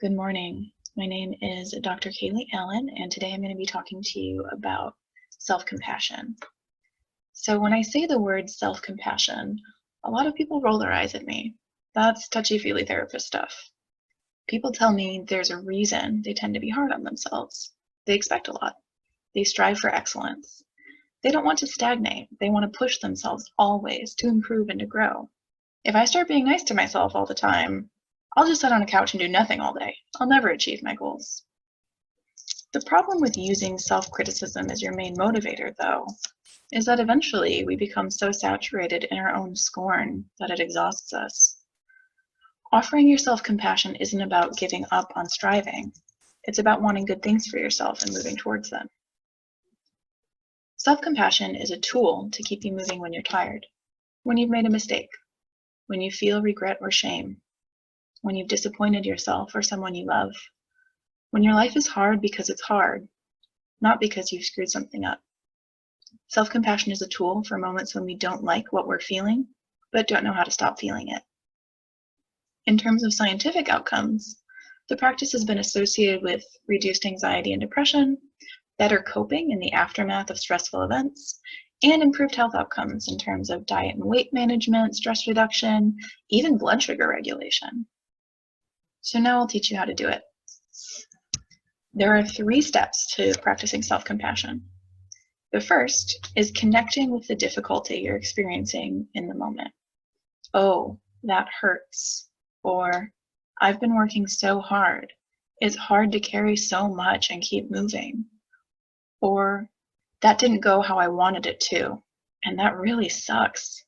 Good morning. My name is Dr. Kaylie Allen, and today I'm going to be talking to you about self-compassion. So when I say the word self-compassion, a lot of people roll their eyes at me. That's touchy-feely therapist stuff. People tell me there's a reason they tend to be hard on themselves. They expect a lot. They strive for excellence. They don't want to stagnate. They want to push themselves always to improve and to grow. If I start being nice to myself all the time, I'll just sit on a couch and do nothing all day. I'll never achieve my goals. The problem with using self-criticism as your main motivator, though, is that eventually we become so saturated in our own scorn that it exhausts us. Offering yourself compassion isn't about giving up on striving. It's about wanting good things for yourself and moving towards them. Self-compassion is a tool to keep you moving when you're tired, when you've made a mistake, when you feel regret or shame, when you've disappointed yourself or someone you love, when your life is hard because it's hard, not because you've screwed something up. Self-compassion is a tool for moments when we don't like what we're feeling, but don't know how to stop feeling it. In terms of scientific outcomes, the practice has been associated with reduced anxiety and depression, better coping in the aftermath of stressful events, and improved health outcomes in terms of diet and weight management, stress reduction, even blood sugar regulation. So now I'll teach you how to do it. There are 3 steps to practicing self-compassion. The first is connecting with the difficulty you're experiencing in the moment. Oh, that hurts. Or, I've been working so hard. It's hard to carry so much and keep moving. Or, that didn't go how I wanted it to, and that really sucks.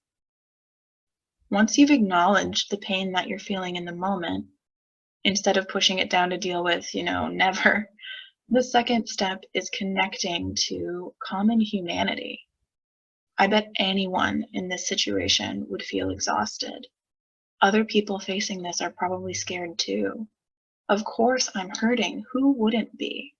Once you've acknowledged the pain that you're feeling in the moment, instead of pushing it down to deal with, never, the second step is connecting to common humanity. I bet anyone in this situation would feel exhausted. Other people facing this are probably scared too. Of course I'm hurting. Who wouldn't be?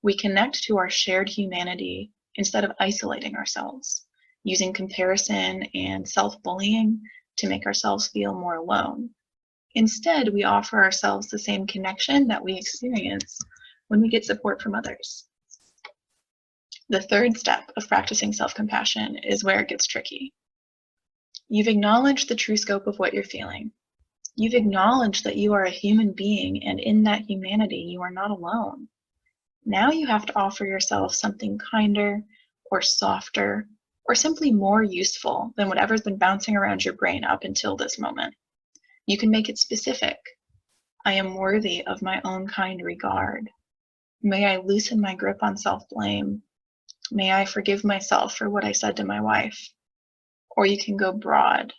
We connect to our shared humanity instead of isolating ourselves, using comparison and self-bullying to make ourselves feel more alone. Instead, we offer ourselves the same connection that we experience when we get support from others. The third step of practicing self-compassion is where it gets tricky. You've acknowledged the true scope of what you're feeling. You've acknowledged that you are a human being, and in that humanity, you are not alone. Now you have to offer yourself something kinder or softer or simply more useful than whatever's been bouncing around your brain up until this moment. You can make it specific. I am worthy of my own kind regard. May I loosen my grip on self-blame. May I forgive myself for what I said to my wife. Or you can go broad.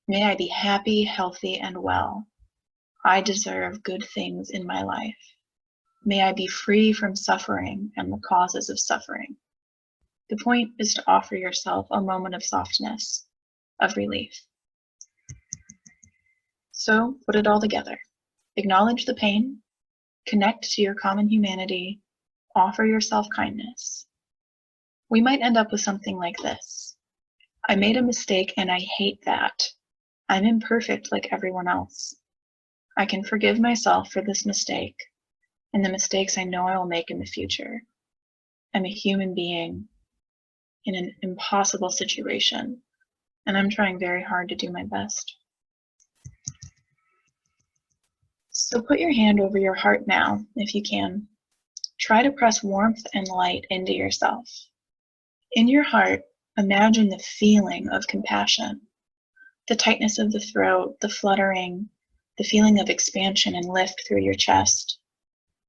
May I be happy, healthy, and well. I deserve good things in my life. May I be free from suffering and the causes of suffering. The point is to offer yourself a moment of softness, of relief. So put it all together. Acknowledge the pain, connect to your common humanity, offer yourself kindness. We might end up with something like this. I made a mistake and I hate that. I'm imperfect like everyone else. I can forgive myself for this mistake and the mistakes I know I will make in the future. I'm a human being in an impossible situation, and I'm trying very hard to do my best. So put your hand over your heart now, if you can. Try to press warmth and light into yourself. In your heart, imagine the feeling of compassion, the tightness of the throat, the fluttering, the feeling of expansion and lift through your chest.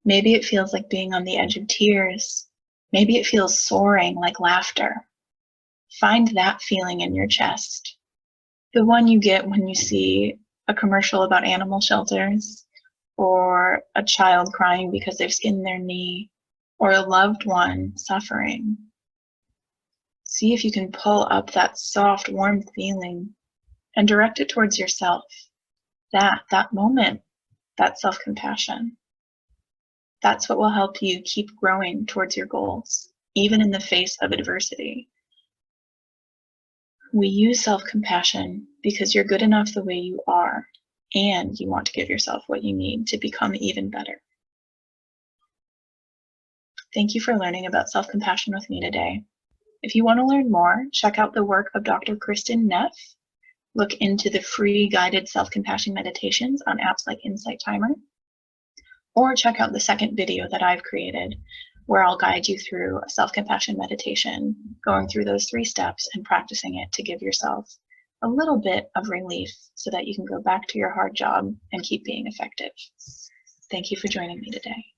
Maybe it feels like being on the edge of tears. Maybe it feels soaring like laughter. Find that feeling in your chest, the one you get when you see a commercial about animal shelters, or a child crying because they've skinned their knee, or a loved one suffering. See if you can pull up that soft, warm feeling and direct it towards yourself. That moment, that self-compassion. That's what will help you keep growing towards your goals, even in the face of adversity. We use self-compassion because you're good enough the way you are, and you want to give yourself what you need to become even better. Thank you for learning about self-compassion with me today. If you want to learn more, check out the work of Dr. Kristen Neff. Look into the free guided self-compassion meditations on apps like Insight Timer, or check out the second video that I've created where I'll guide you through a self-compassion meditation, going through those 3 steps and practicing it to give yourself a little bit of relief so that you can go back to your hard job and keep being effective. Thank you for joining me today.